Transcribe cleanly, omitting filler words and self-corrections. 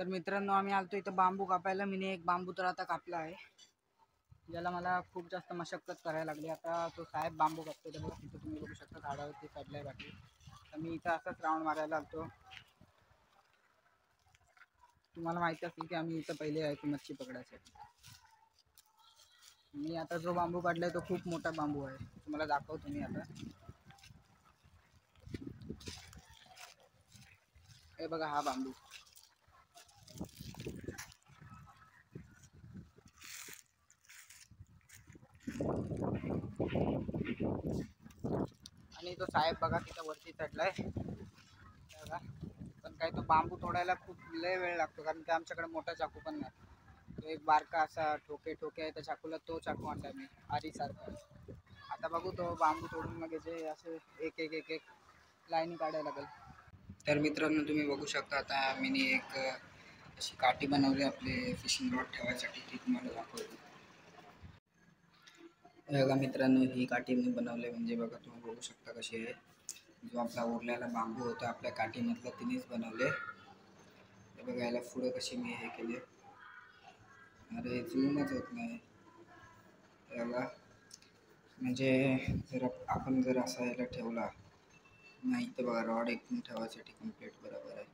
तर मित्रांनो, आम्ही आलतो इथं बांबू कापायला. मी एक बांबू तर आता कापला आहे, ज्याला मला खूप जास्त मशक्कत करायला लागली. आता तो साहेब बांबू कापतो, तर बघा तिथं तुम्ही बघू शकता झाडावरती चढलाय बाकी. तर मी इथं असाच राऊंड मारायला आलतो. तुम्हाला माहिती असेल की आम्ही इथं पहिले यायचो मच्छी पकडायसाठी. मी आता जो बांबू काढलाय तो खूप मोठा बांबू आहे, तुम्हाला दाखवतो मी आता. हे बघा हा बांबू. आणि तो साहेब बघा तिथं वरती चढलाय बघा. पण काय तो बांबू तोडायला खूप लय वेळ लागतो, कारण की आमच्याकडे मोठा चाकू पण नाही. तो एक बारका असा ठोके आहे त्या चाकूला, तो चाकू आणला मी आरीसारखा. आता बघू तो बांबू तोडून मग जे असे एक एक एक एक लाईन काढायला लागेल. तर मित्रांनो, तुम्ही बघू शकता आता मी एक अशी काठी बनवली आपले फिशिंग रॉड ठेवायसाठी, ती तुम्हाला दाखवतो. बघा मित्रांनो, ही काठी मी बनवली, म्हणजे बघा तुम्ही बघू शकता कशी आहे. जो आपला उरलेला बांबू होता आपल्या काठीमधला तिनेच बनवले. हे बघा याला पुढं कशी मी हे केले. अरे झूमच होत नाही याला, म्हणजे जर आपण जर असा याला ठेवला नाही तर बघा रॉड एकदम ठेवायसाठी कम्प्लीट बरोबर आहे.